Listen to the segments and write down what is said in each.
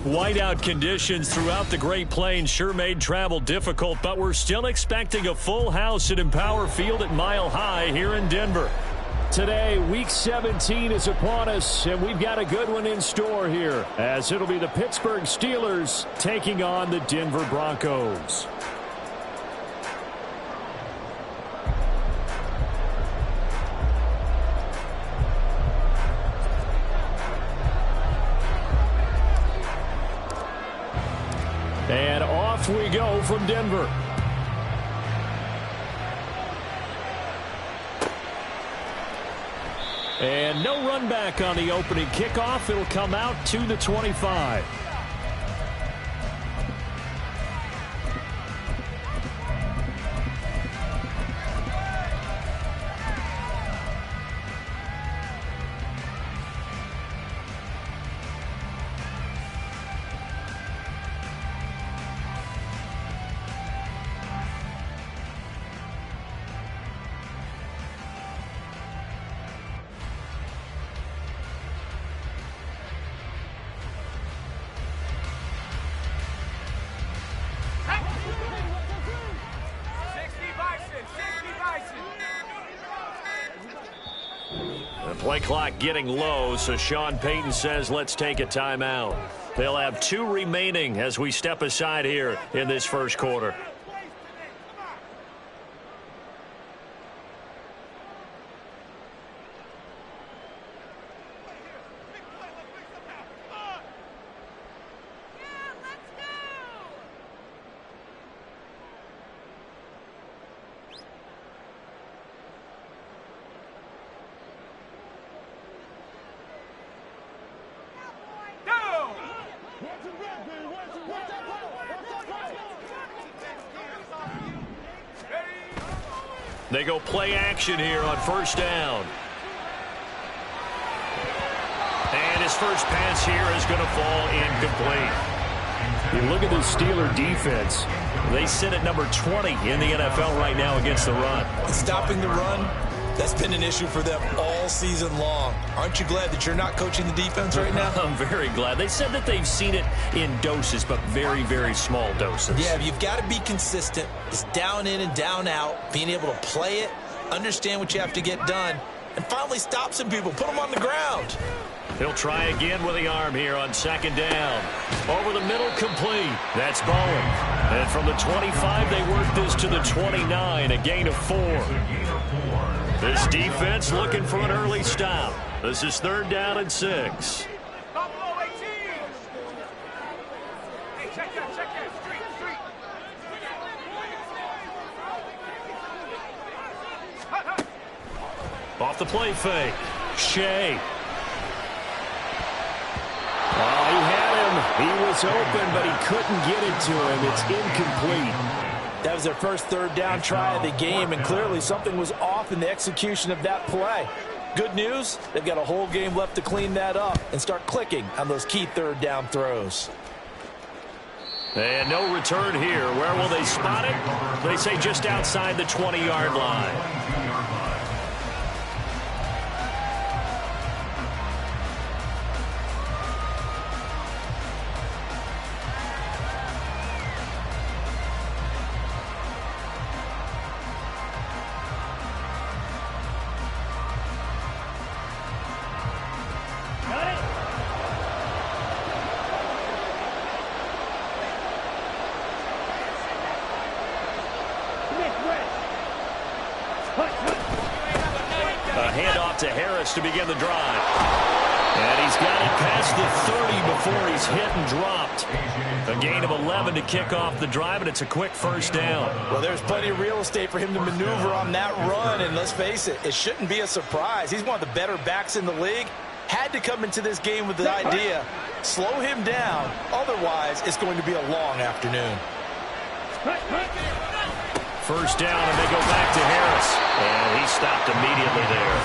Whiteout conditions throughout the Great Plains sure made travel difficult, but we're still expecting a full house at Empower Field at Mile High here in Denver. Today, Week 17 is upon us, and we've got a good one in store here, as it'll be the Pittsburgh Steelers taking on the Denver Broncos. And off we go from Denver. And no run back on the opening kickoff. It'll come out to the 25. Play clock getting low, so Sean Payton says let's take a timeout. They'll have 2 remaining as we step aside here in this first quarter. They go play action here on first down. And his first pass here is going to fall incomplete. You look at the Steeler defense. They sit at number 20 in the NFL right now against the run. Stopping the run, that's been an issue for them all season long. Aren't you glad that you're not coaching the defense right now? I'm very glad. They said that they've seen it in doses, but very, very small doses. Yeah, you've got to be consistent. It's down in and down out, being able to play it, understand what you have to get done, and finally stop some people, put them on the ground. He'll try again with the arm here on second down. Over the middle, complete. That's Bowen. And from the 25, they work this to the 29, a gain of 4. This defense looking for an early stop. This is 3rd down and 6. Off the play fake. Shea. Oh, he had him. He was open, but he couldn't get it to him. It's incomplete. That was their first 3rd down try of the game, and clearly something was off in the execution of that play. Good news, they've got a whole game left to clean that up and start clicking on those key 3rd down throws. And no return here. Where will they spot it? They say just outside the 20-yard line. To Harris to begin the drive. And he's got it past the 30 before he's hit and dropped. A gain of 11 to kick off the drive, and it's a quick first down. Well, there's plenty of real estate for him to maneuver on that run, and let's face it, it shouldn't be a surprise. He's one of the better backs in the league. Had to come into this game with the idea, slow him down, otherwise it's going to be a long afternoon. First down, and they go back to Harris. And he stopped immediately there.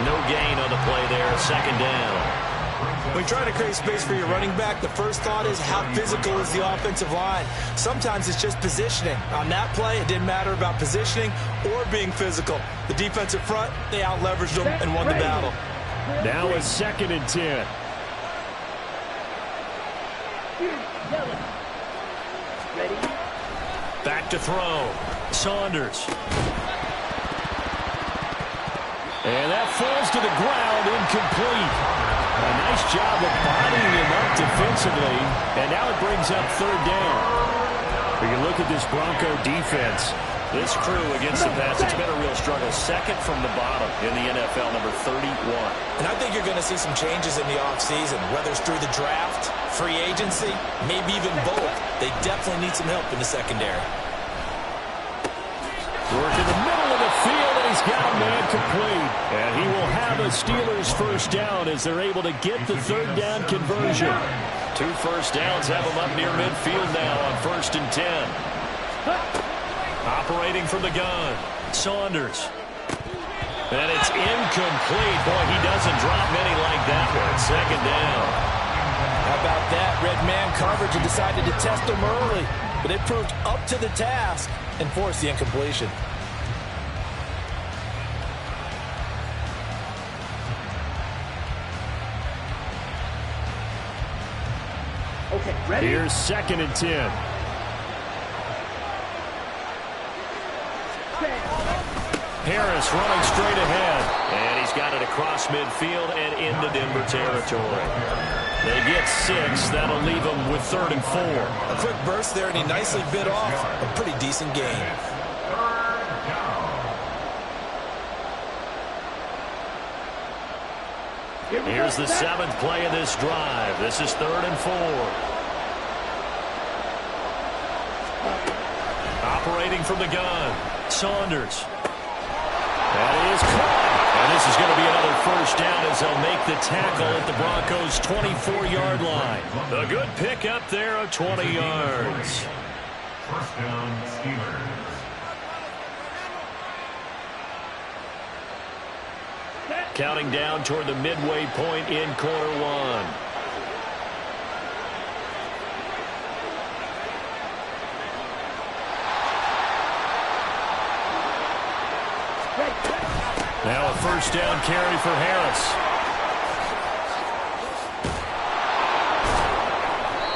No gain on the play there, 2nd down. When trying to create space for your running back, the first thought is how physical is the offensive line. Sometimes it's just positioning. On that play, it didn't matter about positioning or being physical. The defensive front, they out-leveraged them and won the battle. Now a 2nd and 10. Back to throw. Saunders. And that falls to the ground, incomplete. A nice job of bodying him up defensively, and now it brings up third down. When you look at this Bronco defense, this crew against the pass, it's been a real struggle. Second from the bottom in the NFL, number 31. And I think you're going to see some changes in the offseason, whether it's through the draft, free agency, maybe even both. They definitely need some help in the secondary. Work in the middle of the field, and he's got a man complete. And he will have a Steelers first down as they're able to get the third down conversion. 2 first downs have them up near midfield now on 1st and 10. Operating from the gun, Saunders. And it's incomplete. Boy, he doesn't drop many like that one. 2nd down. How about that? Red man coverage and decided to test him early. But it proved up to the task and forced the incompletion. Okay, ready? Here's 2nd and 10. Harris running straight ahead. And he's got it across midfield and into Denver territory. They get 6. That'll leave them with 3rd and 4. A quick burst there, and he nicely bit off a pretty decent gain. Here's the 7th play of this drive. This is 3rd and 4. Operating from the gun, Saunders. That is caught. And this is going to be another first down as they'll make the tackle at the Broncos' 24-yard line. A good pickup there of 20 yards. First down, Steelers. Counting down toward the midway point in quarter 1. Now a first down carry for Harris.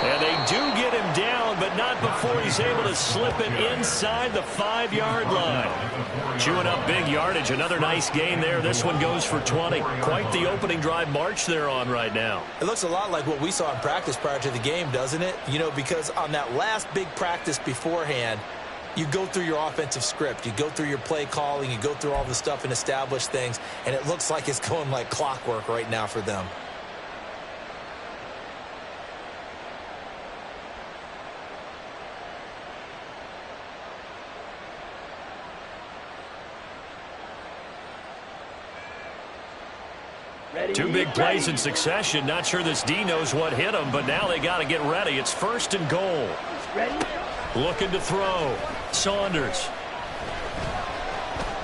And they do get him down, but not before he's able to slip it inside the 5-yard line. Chewing up big yardage. Another nice gain there. This one goes for 20. Quite the opening drive march they're on right now. It looks a lot like what we saw in practice prior to the game, doesn't it? You know, because on that last big practice beforehand, you go through your offensive script. You go through your play calling. You go through all the stuff and establish things. And it looks like it's going like clockwork right now for them. Two big plays in succession. Not sure this D knows what hit him, but now they got to get ready. It's 1st and goal. Looking to throw. Saunders.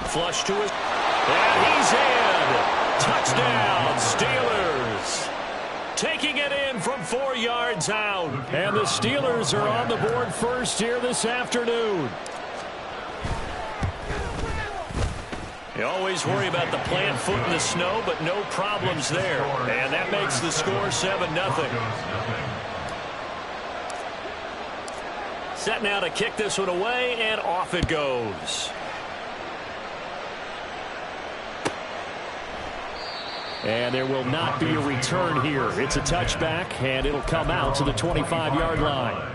Flush to his. And he's in. Touchdown, Steelers. Taking it in from 4 yards out. And the Steelers are on the board first here this afternoon. You always worry about the plant foot in the snow, but no problems there. And that makes the score 7-0. Set now to kick this one away, and off it goes. And there will not be a return here. It's a touchback, and it'll come out to the 25-yard line.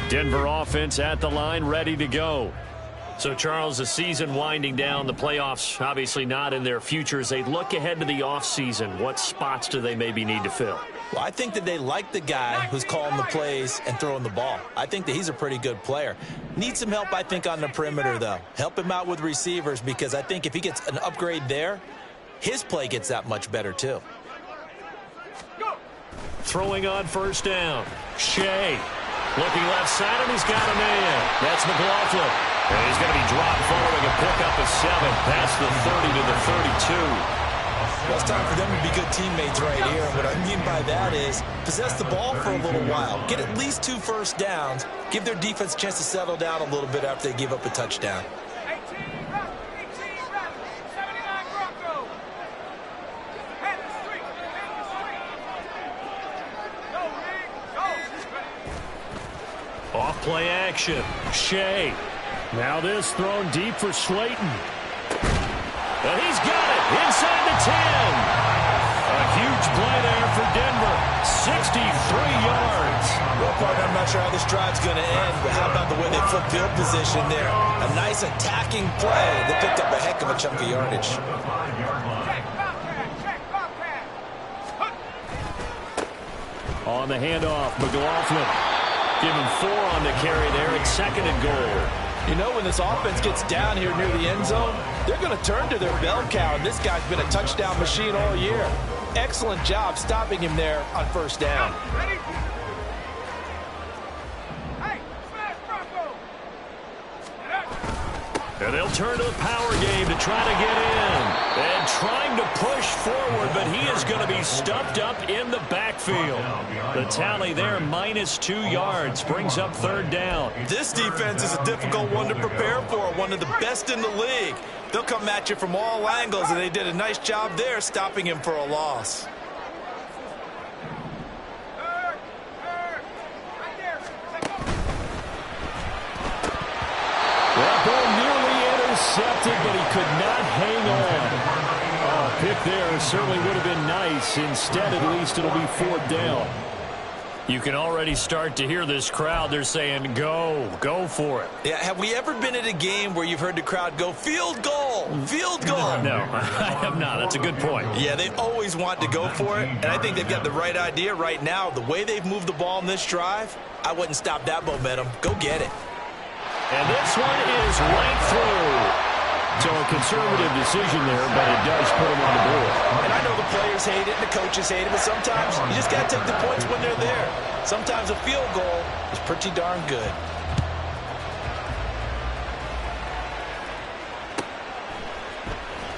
Denver offense at the line, ready to go. So, Charles, the season winding down, the playoffs obviously not in their future. As they look ahead to the offseason, what spots do they maybe need to fill? Well, I think that they like the guy who's calling the plays and throwing the ball. I think that he's a pretty good player. Needs some help, I think, on the perimeter, though. Help him out with receivers, because I think if he gets an upgrade there, his play gets that much better, too. Throwing on first down. Shea. Looking left side, and he's got a man. That's McLaughlin. And he's going to be dropped following a pickup of 7 past the 30 to the 32. Well, it's time for them to be good teammates right here. And what I mean by that is possess the ball for a little while. Get at least 2 first downs. Give their defense a chance to settle down a little bit after they give up a touchdown. Off play action. Shea. Now this thrown deep for Slayton. And he's got it inside the 10. A huge play there for Denver. 63 yards. Well, partner, I'm not sure how this drive's going to end, but how about the way they flip field position there? A nice attacking play. They picked up a heck of a chunk of yardage. On the handoff, McLaughlin. Give him 4 on the carry there at 2nd and goal. You know, when this offense gets down here near the end zone, they're going to turn to their bell cow, and this guy's been a touchdown machine all year. Excellent job stopping him there on first down. And they'll turn to the power game to try to get in. And trying to push forward, but he is going to be stuffed up in the backfield. The tally there, -2 yards, brings up 3rd down. This defense is a difficult one to prepare for, one of the best in the league. They'll come at you from all angles, and they did a nice job there stopping him for a loss. That ball nearly intercepted, but he could not hang on. Oh, pick there certainly would have been nice. Instead, at least it'll be 4th down. You can already start to hear this crowd. They're saying, go for it. Yeah, have we ever been at a game where you've heard the crowd go, field goal, field goal? No, I have not. That's a good point. Yeah, they always want to go for it, and I think they've got the right idea right now. The way they've moved the ball in this drive, I wouldn't stop that momentum. Go get it. And this one is right through. So a conservative decision there, but it does put him on the board. And I know the players hate it and the coaches hate it, but sometimes you just got to take the points when they're there. Sometimes a field goal is pretty darn good.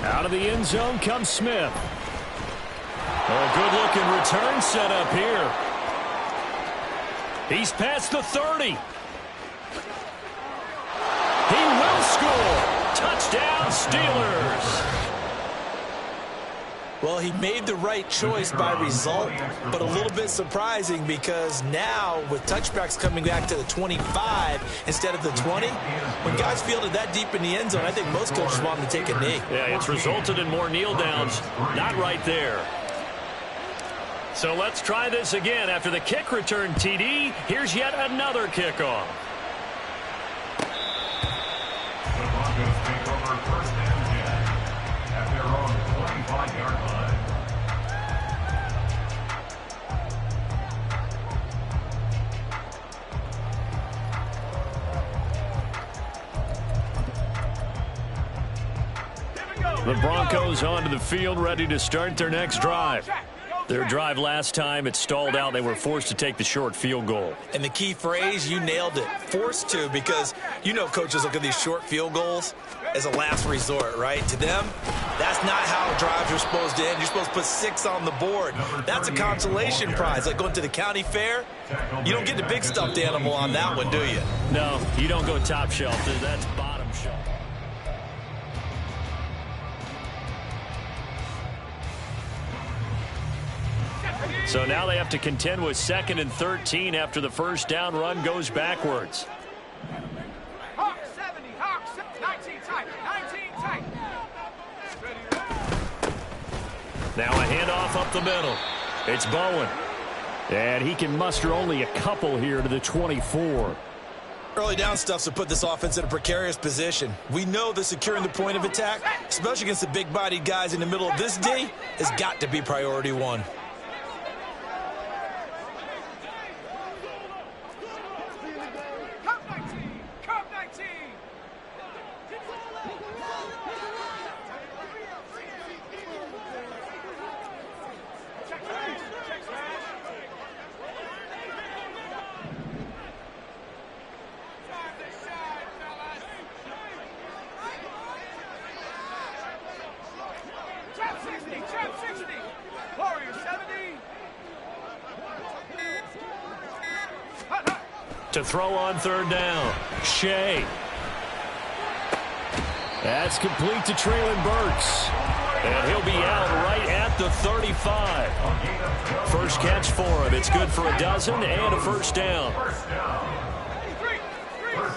Out of the end zone comes Smith. A good-looking return set up here. He's past the 30. He will score. Touchdown, Steelers. Well, he made the right choice by result, but a little bit surprising because now with touchbacks coming back to the 25 instead of the 20, when guys fielded that deep in the end zone, I think most coaches want them to take a knee. Yeah, it's resulted in more kneel downs. Not right there. So let's try this again. After the kick return TD, here's yet another kickoff. The Broncos take over 1st and 10 at their own 25-yard line. The Broncos onto the field, ready to start their next drive. Their drive last time, it stalled out. They were forced to take the short field goal. And the key phrase, you nailed it, forced to, because you know coaches look at these short field goals as a last resort, right? To them, that's not how drives are supposed to end. You're supposed to put 6 on the board. That's a consolation prize, like going to the county fair. You don't get the big stuffed animal on that one, do you? No, you don't go top shelf. That's bottom shelf. So now they have to contend with 2nd and 13 after the first down run goes backwards. Hawk 70, Hawk 19 tight, 19 tight. Now a handoff up the middle. It's Bowen. And he can muster only a couple here to the 24. Early down stuff's to put this offense in a precarious position. We know that securing the point of attack, especially against the big-bodied guys in the middle of this D, has got to be priority 1. To throw on 3rd down, Shea. That's complete to Traylon Burks. And he'll be out right at the 35. First catch for him. It's good for a dozen and a first down.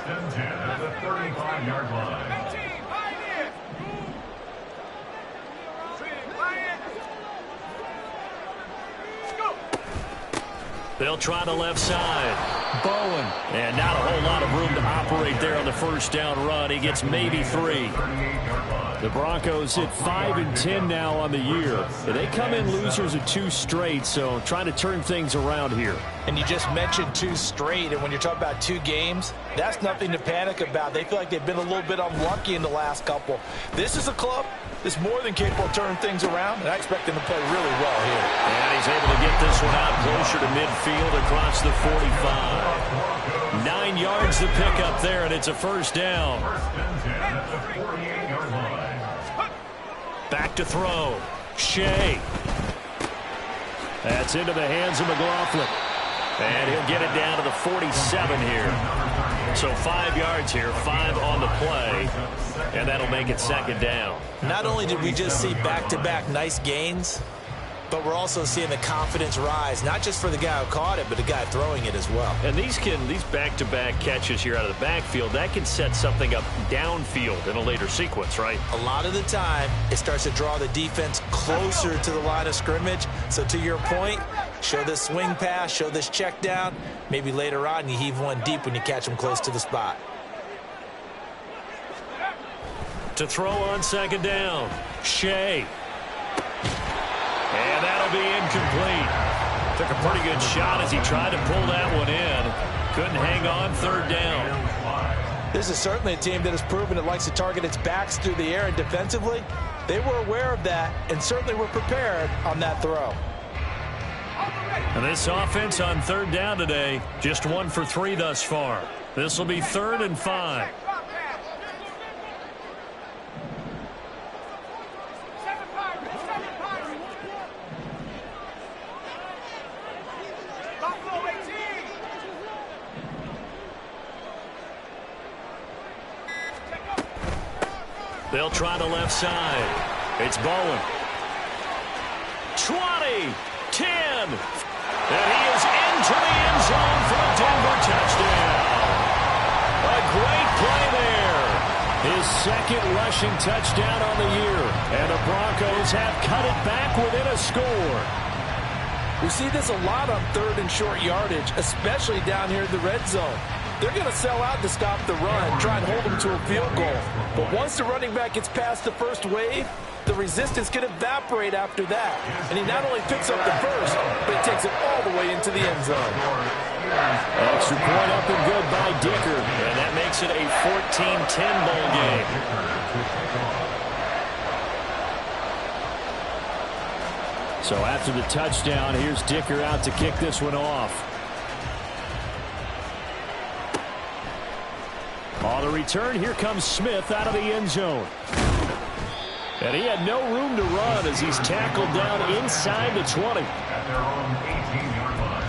and 10 at the 35-yard line. 19, pioneer. They'll try the left side. Bowen. And not a whole lot of room to operate there on the first down run. He gets maybe 3. The Broncos hit 5 and 10 now on the year. They come in losers of 2 straight, so trying to turn things around here. And you just mentioned 2 straight, and when you're talking about 2 games, that's nothing to panic about. They feel like they've been a little bit unlucky in the last couple. This is a club that's more than capable of turning things around, and I expect them to play really well here. And he's able to get this one out closer to midfield across the 45. 9 yards to pick up there, and it's a first down. Back to throw. Shea. That's into the hands of McLaughlin. And he'll get it down to the 47 here. So 5 yards here, 5 on the play. And that'll make it second down. Not only did we just see back-to-back nice gains, but we're also seeing the confidence rise, not just for the guy who caught it, but the guy throwing it as well. And these back-to-back catches here out of the backfield, that can set something up downfield in a later sequence, right? A lot of the time, it starts to draw the defense closer to the line of scrimmage. So to your point, show this swing pass, show this check down. Maybe later on you heave one deep when you catch them close to the spot. To throw on second down, Shea. And that'll be incomplete. Took a pretty good shot as he tried to pull that one in. Couldn't hang on, third down. This is certainly a team that has proven it likes to target its backs through the air, and defensively, they were aware of that and certainly were prepared on that throw. And this offense on third down today, just 1 for 3 thus far. This will be 3rd and 5. They'll try the left side. It's Bowen. 20, 10. And he is into the end zone for a Denver touchdown. A great play there. His 2nd rushing touchdown on the year. And the Broncos have cut it back within a score. We see this a lot on 3rd and short yardage, especially down here in the red zone. They're going to sell out to stop the run, try and hold them to a field goal. But once the running back gets past the first wave, the resistance can evaporate after that. And he not only picks up the first, but he takes it all the way into the end zone. Extra point up and good by Dicker. And that makes it a 14-10 ball game. So after the touchdown, here's Dicker out to kick this one off. On the return, here comes Smith out of the end zone. And he had no room to run as he's tackled down inside the 20. At their own 18-yard line.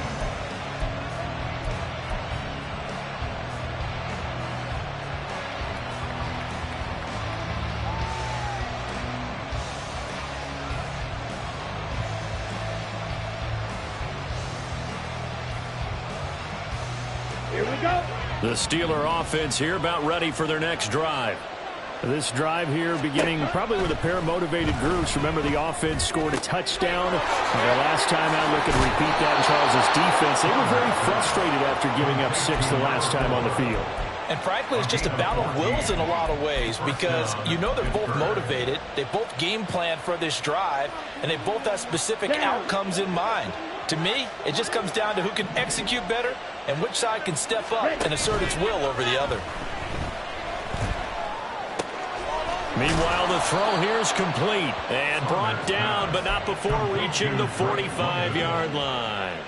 Here we go. The Steeler offense here about ready for their next drive. This drive here beginning probably with a pair of motivated groups. Remember, the offense scored a touchdown. The last time out, look and repeat that in Charles' defense. They were very frustrated after giving up 6 the last time on the field. And frankly, it's just a battle of wills in a lot of ways because you know they're both motivated. They both game plan for this drive, and they both have specific outcomes in mind. To me, it just comes down to who can execute better and which side can step up and assert its will over the other. Meanwhile, the throw here is complete and brought down, but not before reaching the 45-yard line.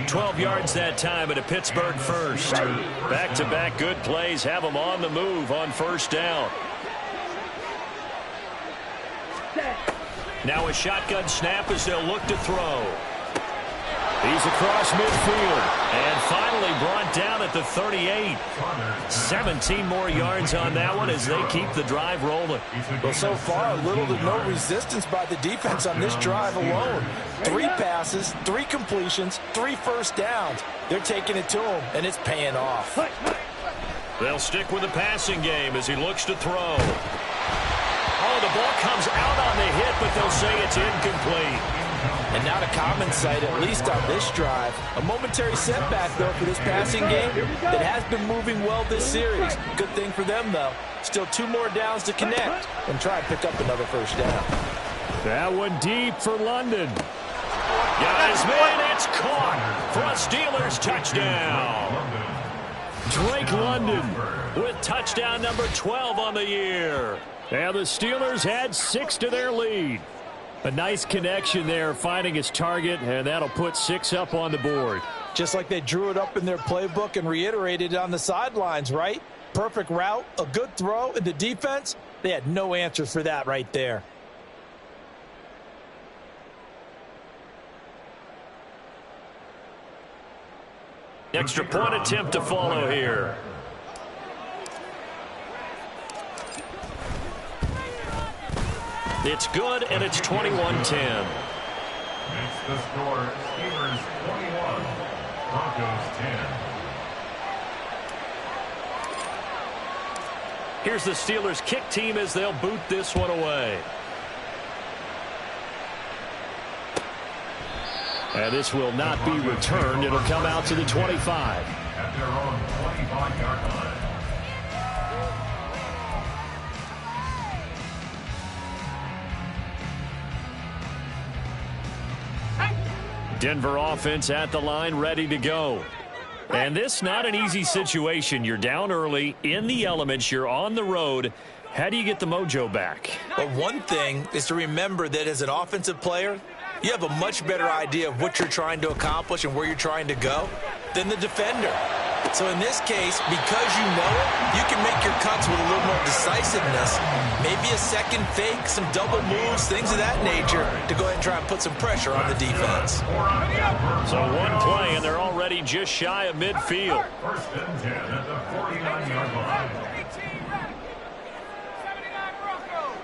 12 yards that time, and a Pittsburgh first. Back-to-back good plays have them on the move on first down. Now a shotgun snap as they'll look to throw. He's across midfield and finally brought down at the 38. 17 more yards on that one as they keep the drive rolling. Well, so far, little to no resistance by the defense on this drive alone. 3 passes, 3 completions, 3 first downs. They're taking it to them, and it's paying off. They'll stick with the passing game as he looks to throw. Oh, the ball comes out on the hit, but they'll say it's incomplete. And not a common sight, at least on this drive. A momentary setback, though, for this passing game that has been moving well this series. Good thing for them, though. Still 2 more downs to connect and try and pick up another first down. That one deep for London. Got his man, it's caught for a Steelers touchdown. Drake London With touchdown number 12 on the year. and the Steelers add 6 to their lead. A nice connection there, finding his target, and that'll put 6 up on the board. Just like they drew it up in their playbook and reiterated it on the sidelines, right? Perfect route, a good throw, and the defense, they had no answers for that right there. Extra point attempt to follow here. It's good, and it's 21-10. Makes the score Steelers 21, Broncos 10. Here's the Steelers kick team as they'll boot this one away. And this will not be returned. It'll come out to the 25. At their own 25-yard line. Denver offense at the line, ready to go. And this not an easy situation. You're down early, in the elements, you're on the road. How do you get the mojo back? But one thing is to remember that as an offensive player, you have a much better idea of what you're trying to accomplish and where you're trying to go than the defender. So in this case, because you know it, you can make your cuts with a little more decisiveness. Maybe a second fake, some double moves, things of that nature to go ahead and try and put some pressure on the defense. So one play, and they're already just shy of midfield. First and 10 at the 49-yard line. 18 ready. 79 Broncos.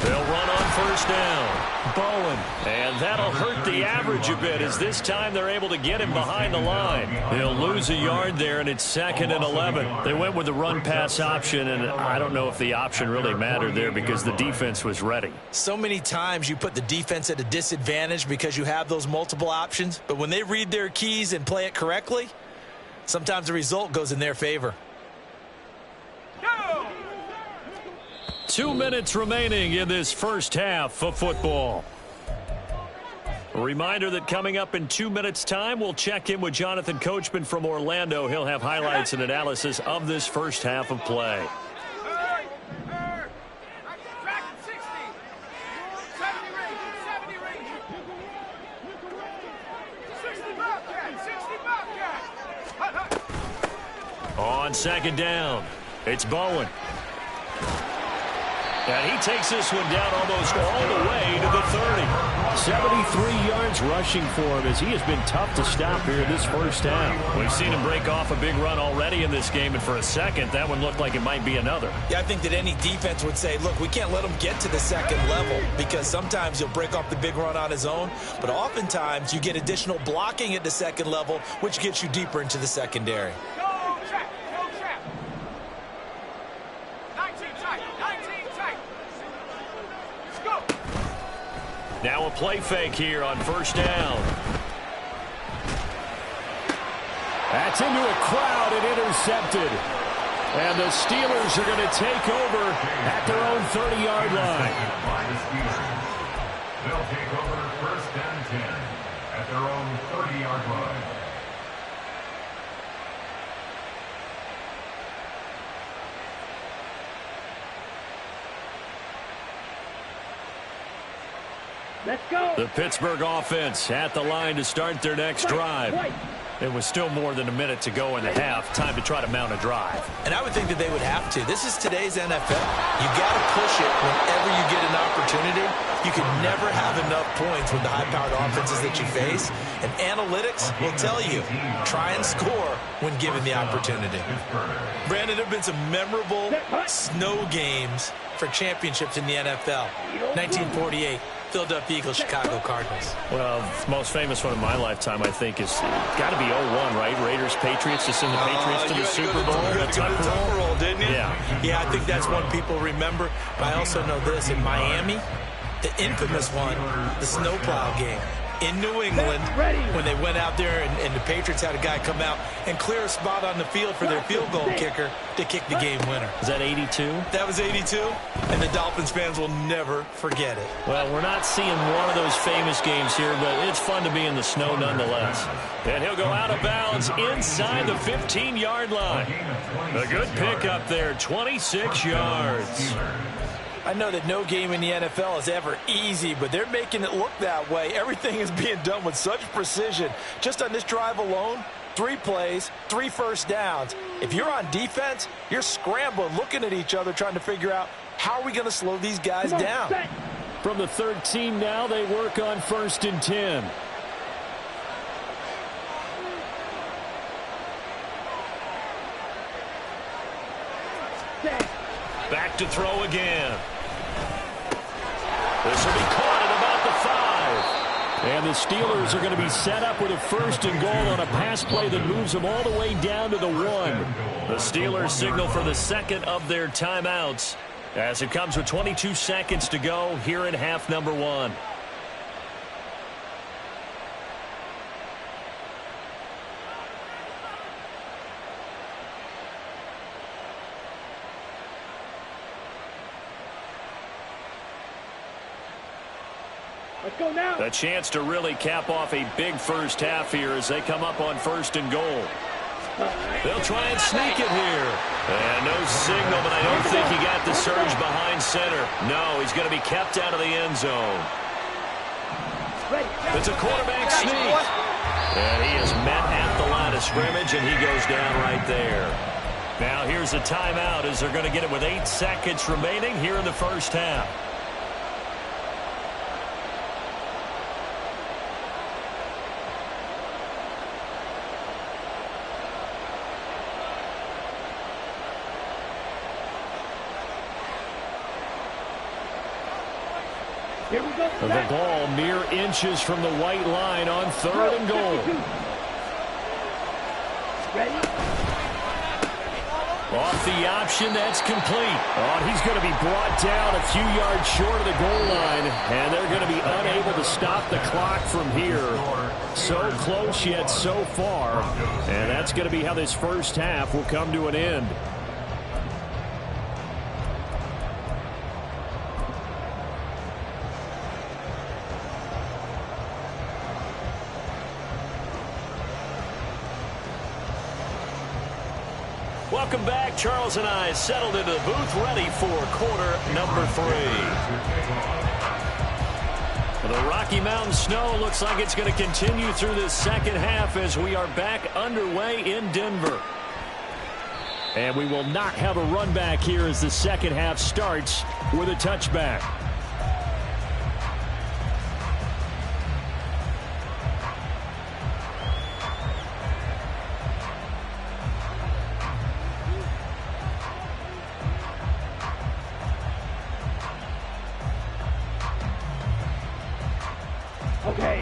They'll run on first down. Bowen. And that'll hurt the average a bit as this time they're able to get him behind the line. They'll lose a yard there, and it's 2nd and 11. They went with the run-pass option, and I don't know if the option really mattered there because the defense was ready. So many times you put the defense at a disadvantage because you have those multiple options, but when they read their keys and play it correctly, sometimes the result goes in their favor. 2 minutes remaining in this first half of football. A reminder that coming up in 2 minutes' time, we'll check in with Jonathan Coachman from Orlando. He'll have highlights and analysis of this first half of play. Track 60. 70 range. 70 range. 60 Bobcat. 60 Bobcat. On second down, it's Bowen. And he takes this one down almost all the way to the 30. 73 yards rushing for him as he has been tough to stop here in this first half. We've seen him break off a big run already in this game, and for a second, that one looked like it might be another. Yeah, I think that any defense would say, look, we can't let him get to the second level because sometimes he'll break off the big run on his own, but oftentimes you get additional blocking at the second level, which gets you deeper into the secondary. Go trap. Go trap. 19 tight. 19 tight. Let's go. Now a play fake here on first down. That's into a crowd and intercepted. And the Steelers are going to take over at their own 30-yard line. By the Steelers. They'll take over first and 10 at their own 30-yard line. The Pittsburgh offense at the line to start their next drive. It was still more than a minute to go in the half. Time to try to mount a drive. And I would think that they would have to. This is today's NFL. You got to push it whenever you get an opportunity. You can never have enough points with the high-powered offenses that you face. And analytics will tell you, try and score when given the opportunity. Brandon, there have been some memorable snow games for championships in the NFL. 1948, Philadelphia Eagles, Chicago Cardinals. Well, the most famous one of my lifetime, I think, is got to be 0-1, right? Raiders, Patriots, to send the Patriots to the Super Bowl. You had to go to the Tucker Roll, didn't you? Yeah, I think that's one people remember. But I also know this, in Miami, the infamous one, the snowplow game. In New England, when they went out there and the Patriots had a guy come out and clear a spot on the field for their field goal kicker to kick the game winner. Is that 82? That was 82, and the Dolphins fans will never forget it. Well, we're not seeing one of those famous games here, but it's fun to be in the snow nonetheless. And he'll go out of bounds inside the 15-yard line. A good pickup there, 26 yards. I know that no game in the NFL is ever easy, but they're making it look that way. Everything is being done with such precision. Just on this drive alone, 3 plays, 3 first downs. If you're on defense, you're scrambling, looking at each other, trying to figure out how are we going to slow these guys down. From the 13 now, they work on 1st and 10. Back to throw again. This will be caught at about the 5. And the Steelers are going to be set up with a 1st and goal on a pass play that moves them all the way down to the 1. The Steelers signal for the second of their timeouts as it comes with 22 seconds to go here in half number 1. Let's go now. A chance to really cap off a big first half here as they come up on 1st and goal. They'll try and sneak it here. And no signal, but I don't think he got the surge behind center. No, he's going to be kept out of the end zone. It's a quarterback sneak. And he is met at the line of scrimmage, and he goes down right there. Now here's a timeout as they're going to get it with 8 seconds remaining here in the first half. Here we go. The ball mere inches from the white line on 3rd and goal. Ready? Off the option, that's complete. Oh, he's going to be brought down a few yards short of the goal line, and they're going to be unable to stop the clock from here. So close yet so far, and that's going to be how this first half will come to an end. Welcome back. Charles and I settled into the booth, ready for quarter number 3. The Rocky Mountain snow looks like it's going to continue through the second half as we are back underway in Denver. And we will not have a run back here as the second half starts with a touchback.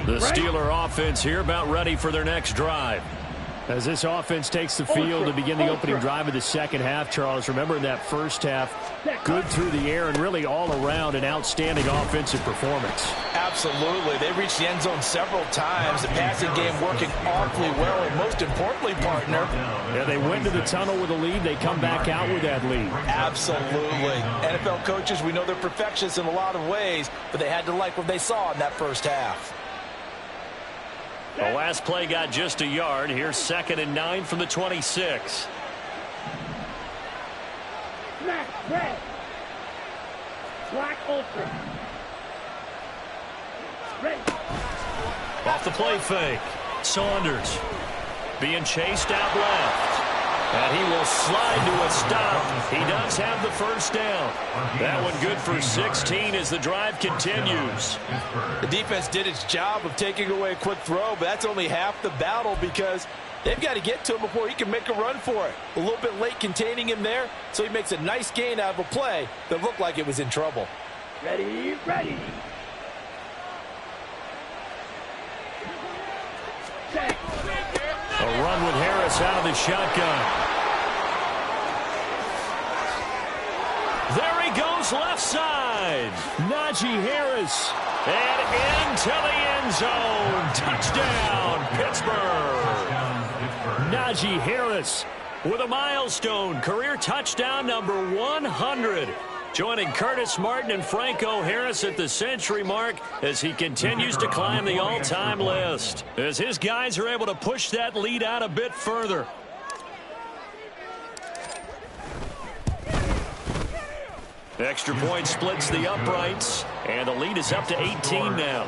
The Steeler offense here about ready for their next drive. As this offense takes the field to begin the opening drive of the second half, Charles, remember in that first half, good through the air and really all around an outstanding offensive performance. Absolutely. They reached the end zone several times. The passing game working awfully well, and most importantly, partner. Yeah, they went to the tunnel with a lead. They come back out with that lead. Absolutely. NFL coaches, we know they're perfectionists in a lot of ways, but they had to like what they saw in that first half. The last play got just a yard. Here's 2nd and 9 from the 26. Smack, red. Black ultra. Ready. Off the play fake. Saunders being chased out left. And he will slide to a stop. He does have the first down. That one good for 16 as the drive continues. The defense did its job of taking away a quick throw, but that's only half the battle because they've got to get to him before he can make a run for it. A little bit late containing him there, so he makes a nice gain out of a play that looked like it was in trouble. Ready, ready. run with Harris out of the shotgun. There he goes left side. Najee Harris. And into the end zone. Touchdown, Pittsburgh. Najee Harris with a milestone. Career touchdown number 100. Joining Curtis Martin and Franco Harris at the century mark as he continues to climb the all-time list. As his guys are able to push that lead out a bit further. Extra point splits the uprights, and the lead is up to 18 now.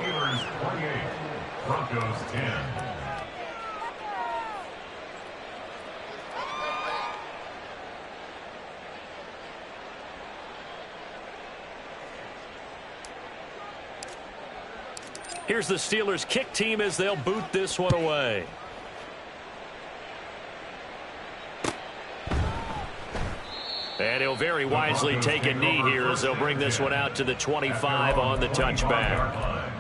Broncos 10. Here's the Steelers' kick team as they'll boot this one away. And he'll very wisely take a knee here as they'll bring this one out to the 25 on the touchback.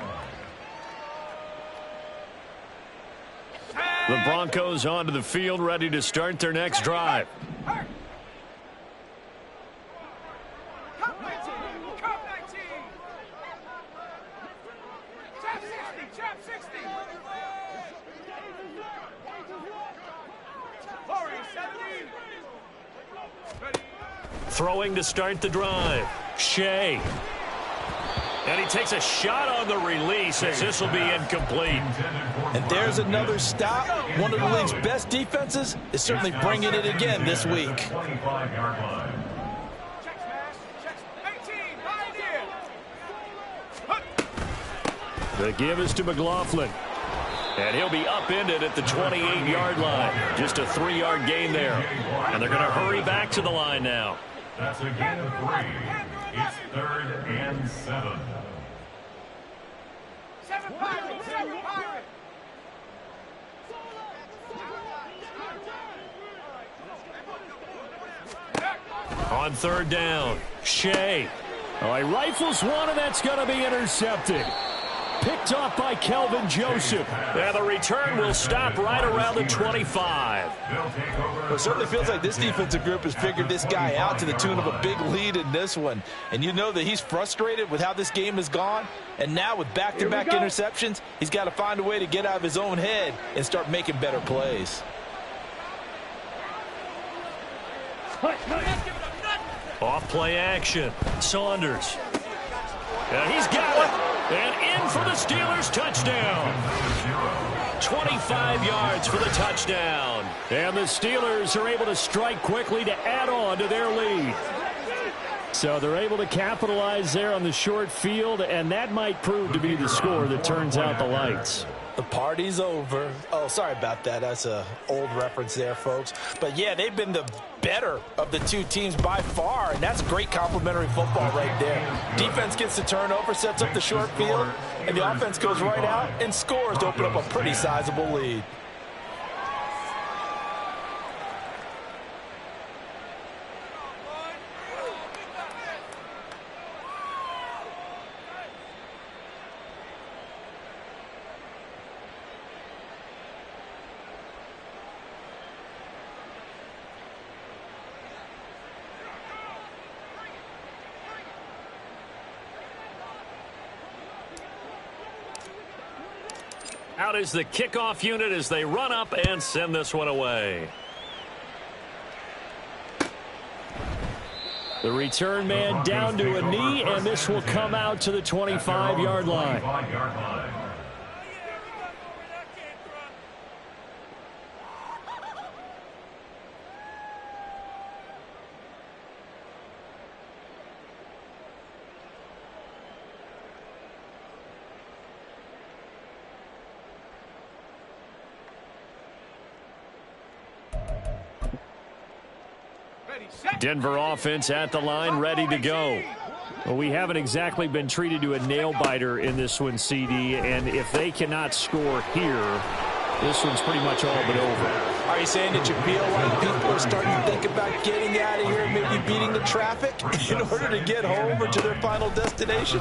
The Broncos onto the field, ready to start their next drive. Throwing to start the drive. Shea. And he takes a shot on the release as this will be incomplete. And there's another stop. One of the league's best defenses is certainly bringing it again this week. 25-yard line. The give is to McLaughlin. And he'll be upended at the 28-yard line. Just a 3-yard gain there. And they're going to hurry back to the line now. That's a gain of 3. It's 3rd and 7. 7 Pirates! 7 Pirates! On 3rd down, Shea. Oh, he rifles one, and that's going to be intercepted. Picked off by Kelvin Joseph. And the return will stop right around the 25. Well, it certainly feels like this defensive group has figured this guy out to the tune of a big lead in this one. And you know that he's frustrated with how this game has gone. And now with back-to-back interceptions, he's got to find a way to get out of his own head and start making better plays. Off play action. Saunders. And he's got it. And in for the Steelers touchdown. 25 yards for the touchdown. And the Steelers are able to strike quickly to add on to their lead. So they're able to capitalize there on the short field, and that might prove to be the score that turns out the lights. The party's over. Oh, sorry about that. That's an old reference there, folks. But, yeah, they've been the better of the two teams by far, and that's great complimentary football right there. Defense gets the turnover, sets up the short field, and the offense goes right out and scores to open up a pretty sizable lead. Out is the kickoff unit as they run up and send this one away. The return man down to a knee, and this will come out to the 25-yard line. Denver offense at the line, ready to go. Well, we haven't exactly been treated to a nail-biter in this one, CD, and if they cannot score here, this one's pretty much all but over. Are you saying that you feel like people are starting to think about getting out of here, maybe beating the traffic in order to get home or to their final destination?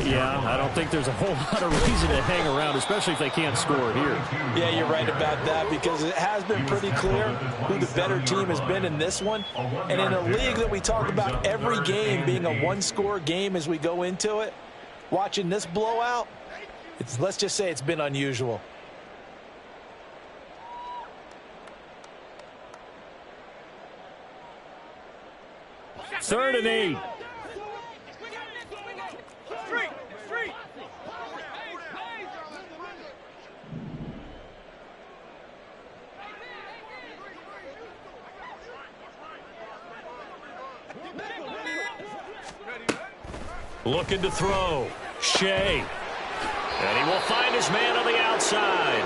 Yeah, I don't think there's a whole lot of reason to hang around, especially if they can't score here. Yeah, you're right about that, because it has been pretty clear who the better team has been in this one. And in a league that we talk about every game being a one-score game as we go into it, watching this blowout, let's just say it's been unusual. Third and 8. Looking to throw. Shea. And he will find his man on the outside.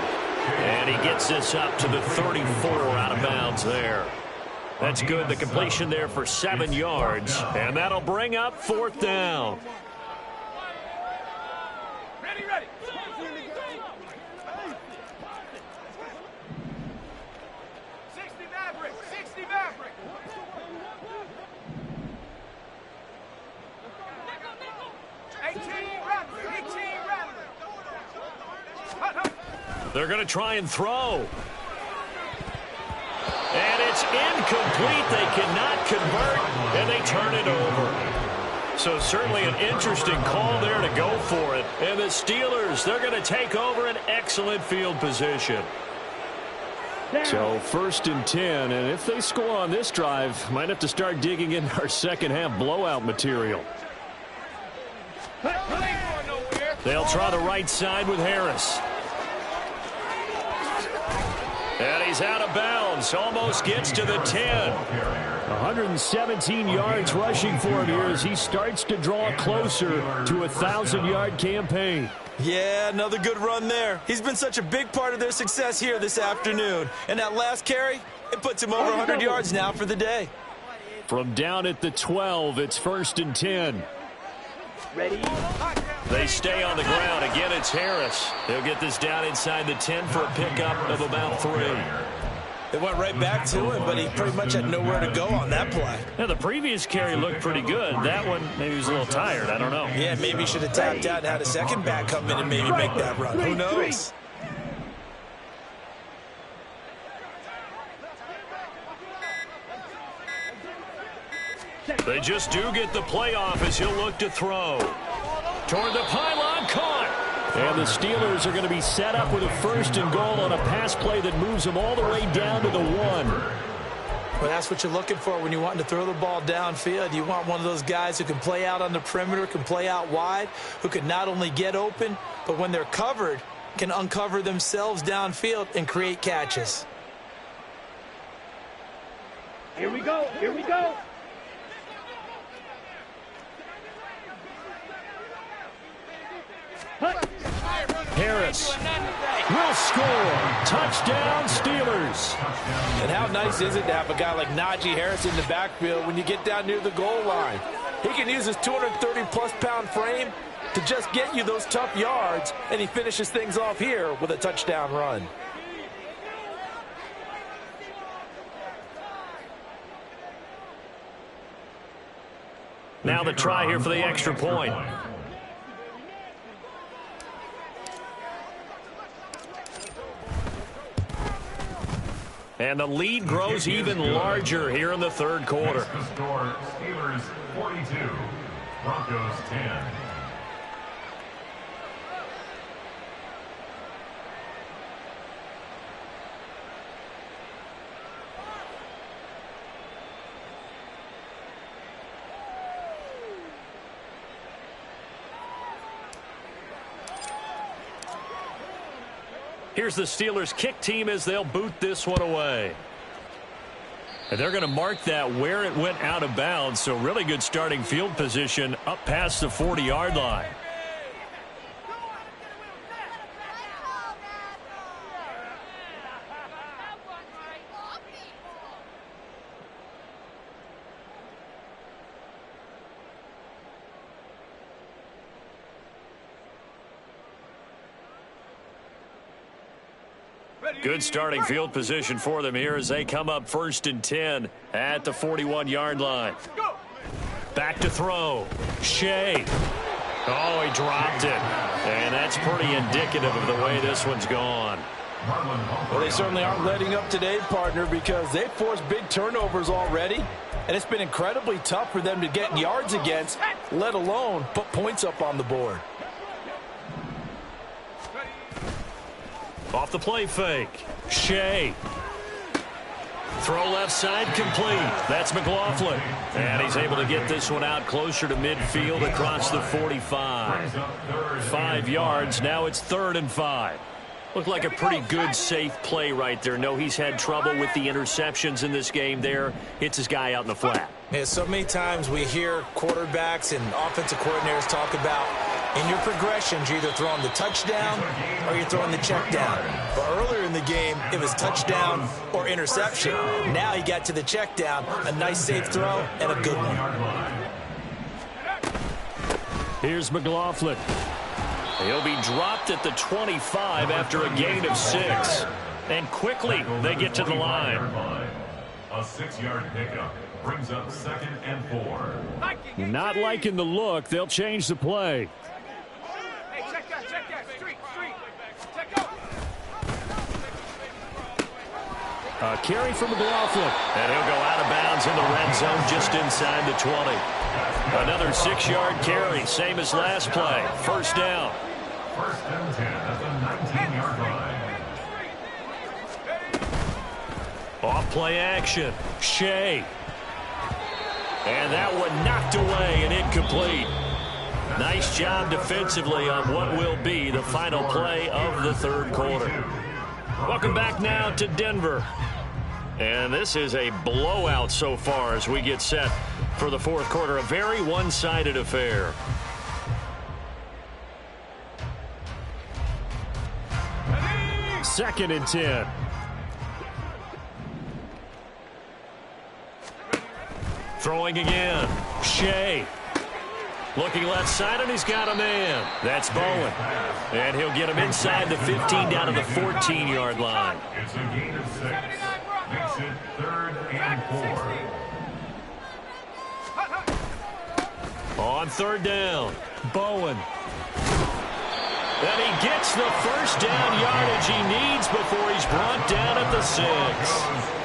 And he gets this up to the 34 out of bounds there. That's good. The completion there for 7 yards. And that'll bring up 4th down. Ready, ready. 60 Maverick, 60 Maverick. They're going to try and throw. And it's incomplete. They cannot convert, and they turn it over. So certainly an interesting call there to go for it. And the Steelers, they're going to take over an excellent field position. So 1st and 10, and if they score on this drive, might have to start digging in our second half blowout material. They'll try the right side with Harris. And he's out of bounds. Almost gets to the 10. 117 yards rushing for him here as he starts to draw closer to a 1,000-yard campaign. Yeah, another good run there. He's been such a big part of their success here this afternoon. And that last carry, it puts him over 100 yards now for the day. From down at the 12, it's 1st and 10. Ready? They stay on the ground. Again, it's Harris. They'll get this down inside the 10 for a pickup of about 3. They went right back to him, but he pretty much had nowhere to go on that play. Now, the previous carry looked pretty good. That one, maybe he was a little tired. I don't know. Yeah, maybe he should have tapped out and had a second back come in and maybe make that run. Who knows? They just do get the playoff as he'll look to throw. Toward the pylon, caught. And the Steelers are going to be set up with a 1st and goal on a pass play that moves them all the way down to the 1. Well, that's what you're looking for when you're wanting to throw the ball downfield. You want one of those guys who can play out on the perimeter, can play out wide, who can not only get open, but when they're covered, can uncover themselves downfield and create catches. Here we go, here we go. Harris will score. Touchdown, Steelers. And how nice is it to have a guy like Najee Harris in the backfield when you get down near the goal line? He can use his 230-plus pound frame to just get you those tough yards, and he finishes things off here with a touchdown run. Now the try here for the extra point. And the lead grows even larger here in the 3rd quarter. The score, Steelers 42, Broncos 10. Here's the Steelers kick team as they'll boot this one away. And they're going to mark that where it went out of bounds. So really good starting field position up past the 40-yard line. Good starting field position for them here as they come up 1st and 10 at the 41-yard line. Back to throw. Shea. Oh, he dropped it. And that's pretty indicative of the way this one's gone. Well, they certainly aren't letting up today, partner, because they've forced big turnovers already. And it's been incredibly tough for them to get yards against, let alone put points up on the board. Off the play fake. Shea. Throw left side complete. That's McLaughlin. And he's able to get this one out closer to midfield across the 45. 5 yards. Now it's 3rd and 5. Looked like a pretty good, safe play right there. No, he's had trouble with the interceptions in this game there. Hits his guy out in the flat. Yeah, so many times we hear quarterbacks and offensive coordinators talk about in your progressions, you're either throwing the touchdown or you're throwing the check down. But earlier in the game, it was touchdown or interception. Now he got to the check down, a nice safe throw, and a good one. Here's McLaughlin. He'll be dropped at the 25 after a gain of 6. And quickly, they get to the line. A 6-yard pickup brings up 2nd and 4. Not liking the look. They'll change the play. Hey, check that. Street. Check out. A carry from McLaughlin. And he'll go out of bounds in the red zone just inside the 20. Another 6-yard carry, same as last play. 1st down. 1st and 10 at the 19-yard line. Off play action. Shea. And that one knocked away and incomplete. Nice job defensively on what will be the final play of the 3rd quarter. Welcome back now to Denver. And this is a blowout so far as we get set for the 4th quarter. A very one-sided affair. Second and 10. Throwing again. Shea. Looking left side, and he's got a man. That's Bowen. And he'll get him inside the 15 down to the 14-yard line. It's a gain of 6. Makes it 3rd and 4. On 3rd down, Bowen. And he gets the 1st down yardage he needs before he's brought down at the 6.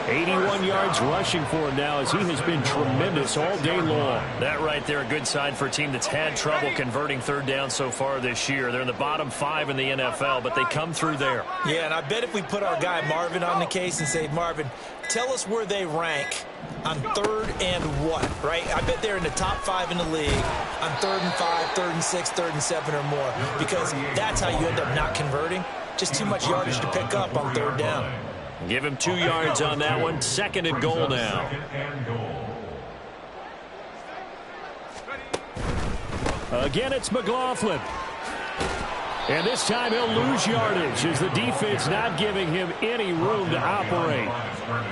81 yards rushing for him now as he has been tremendous all day long. That right there, a good sign for a team that's had trouble converting 3rd down so far this year. They're in the bottom 5 in the NFL, but they come through there. Yeah, and I bet if we put our guy Marvin on the case and say, Marvin, tell us where they rank on 3rd and what, right? I bet they're in the top 5 in the league on 3rd and 5, 3rd and 6, 3rd and 7 or more, because that's how you end up not converting. Just too much yardage to pick up on 3rd down. Give him 2 yards on that one. 2nd and goal now. Again, it's McLaughlin. And this time he'll lose yardage as the defense not giving him any room to operate.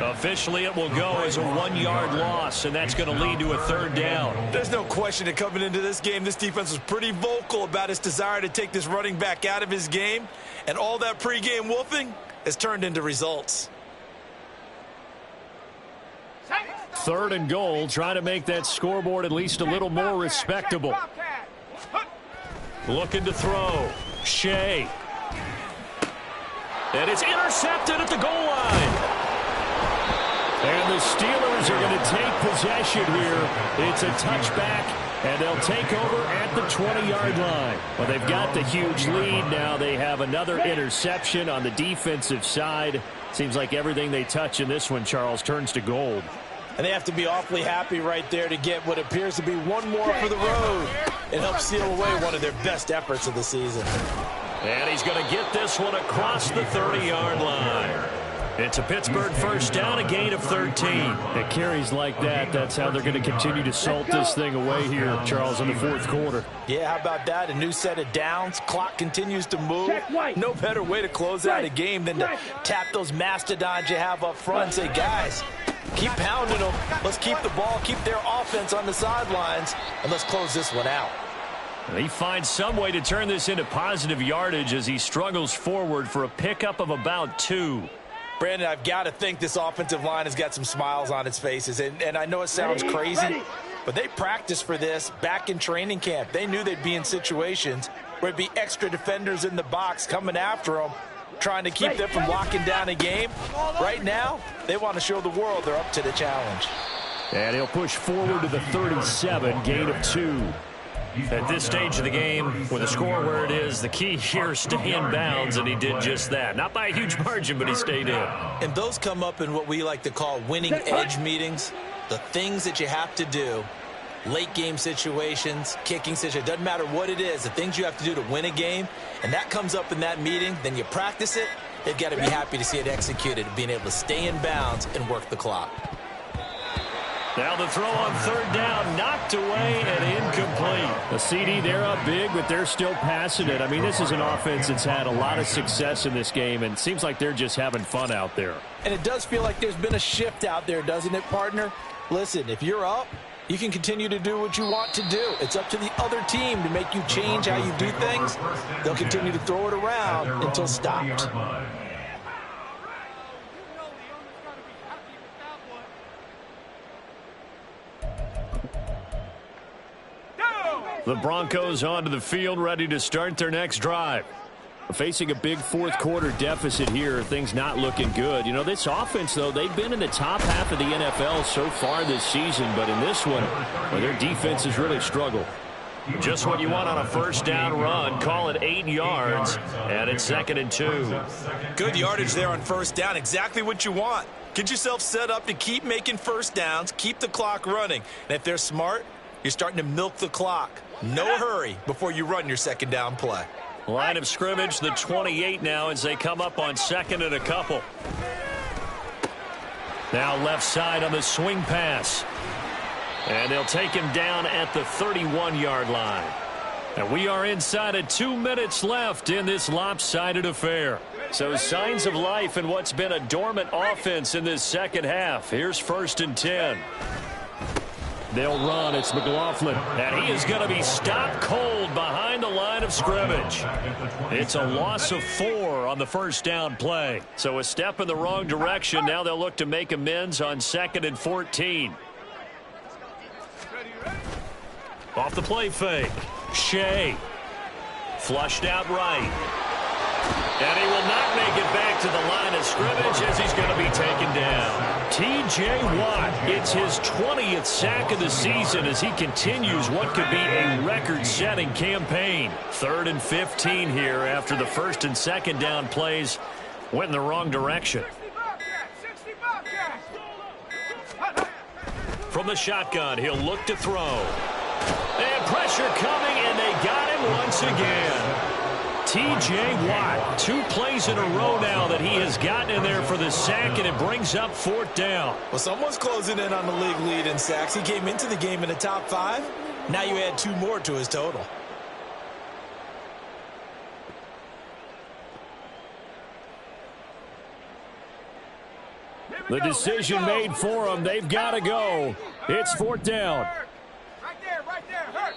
Officially, it will go as a 1-yard loss, and that's going to lead to a 3rd down. There's no question that coming into this game, this defense was pretty vocal about its desire to take this running back out of his game, and all that pregame wolfing has turned into results. 3rd and goal, trying to make that scoreboard at least a little more respectable. Looking to throw. Shea. And it's intercepted at the goal line. And the Steelers are going to take possession here. It's a touchback, and they'll take over at the 20-yard line. Well, they've got the huge lead now. They have another interception on the defensive side. Seems like everything they touch in this one, Charles, turns to gold. And they have to be awfully happy right there to get what appears to be one more for the road and help seal away one of their best efforts of the season. And he's going to get this one across the 30-yard line. It's a Pittsburgh 1st down, a gain of 13. It carries like that. That's how they're going to continue to salt this thing away here, Charles, in the 4th quarter. Yeah, how about that? A new set of downs. Clock continues to move. No better way to close out a game than to tap those mastodons you have up front and say, guys, keep pounding them. Let's keep the ball, keep their offense on the sidelines, and let's close this one out. He finds some way to turn this into positive yardage as he struggles forward for a pickup of about 2. Brandon, I've got to think this offensive line has got some smiles on its faces. And I know it sounds crazy, but they practiced for this back in training camp. They knew they'd be in situations where it'd be extra defenders in the box coming after them, trying to keep them from locking down a game. Right now, they want to show the world they're up to the challenge. And he'll push forward to the 37, gain of 2. At this stage of the game, with the score where it is, the key here is stay in bounds, and he did just that. Not by a huge margin, but he stayed in. And those come up in what we like to call winning edge meetings. The things that you have to do, late game situations, kicking situations, doesn't matter what it is, the things you have to do to win a game, and that comes up in that meeting, then you practice it, they've got to be happy to see it executed, being able to stay in bounds and work the clock. Now the throw on 3rd down, knocked away and incomplete. The CD, they're up big, but they're still passing it. I mean, this is an offense that's had a lot of success in this game, and it seems like they're just having fun out there. And it does feel like there's been a shift out there, doesn't it, partner? Listen, if you're up, you can continue to do what you want to do. It's up to the other team to make you change how you do things. They'll continue to throw it around until stopped. The Broncos onto the field, ready to start their next drive. Facing a big fourth-quarter deficit here, things not looking good. You know, this offense, though, they've been in the top half of the NFL so far this season, but in this one, well, their defense has really struggled. Just what you want on a 1st down run. Call it 8 yards, and it's 2nd and 2. Good yardage there on 1st down. Exactly what you want. Get yourself set up to keep making 1st downs, keep the clock running. And if they're smart, you're starting to milk the clock. No hurry before you run your 2nd down play. Line of scrimmage, the 28 now as they come up on 2nd and a couple. Now left side on the swing pass. And they'll take him down at the 31-yard line. And we are inside of 2 minutes left in this lopsided affair. So signs of life in what's been a dormant offense in this second half. Here's 1st and 10. They'll run. It's McLaughlin. And he is going to be stopped cold behind the line of scrimmage. It's a loss of 4 on the 1st down play. So a step in the wrong direction. Now they'll look to make amends on 2nd and 14. Off the play fake. Shea. Flushed out right. And he will not make it back to the line of scrimmage as he's going to be taken down. T.J. Watt gets his 20th sack of the season as he continues what could be a record-setting campaign. 3rd and 15 here after the 1st and 2nd down plays went in the wrong direction. From the shotgun, he'll look to throw. And pressure coming, and they got him once again. T.J. Watt, 2 plays in a row now that he has gotten in there for the sack, and it brings up 4th down. Well, someone's closing in on the league lead in sacks. He came into the game in the top 5. Now you add 2 more to his total. The decision made for them. They've got to go. It's 4th down. Right there, hurt.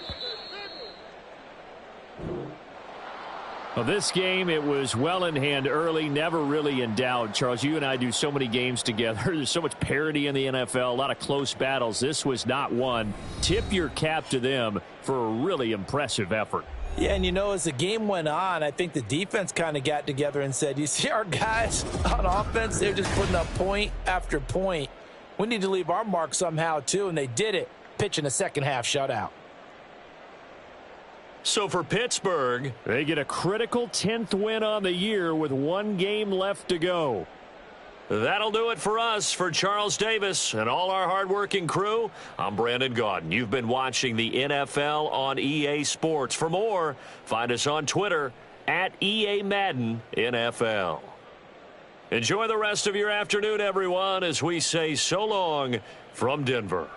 Well, this game, it was well in hand early, never really in doubt. Charles, you and I do so many games together. There's so much parity in the NFL, a lot of close battles. This was not one. Tip your cap to them for a really impressive effort. Yeah, and you know, as the game went on, I think the defense kind of got together and said, you see our guys on offense, they're just putting up point after point. We need to leave our mark somehow, too, and they did it, pitching a second-half shutout. So for Pittsburgh, they get a critical 10th win on the year with 1 game left to go. That'll do it for us. For Charles Davis and all our hardworking crew, I'm Brandon Gaudin. You've been watching the NFL on EA Sports. For more, find us on Twitter at EA Madden NFL. Enjoy the rest of your afternoon, everyone, as we say so long from Denver.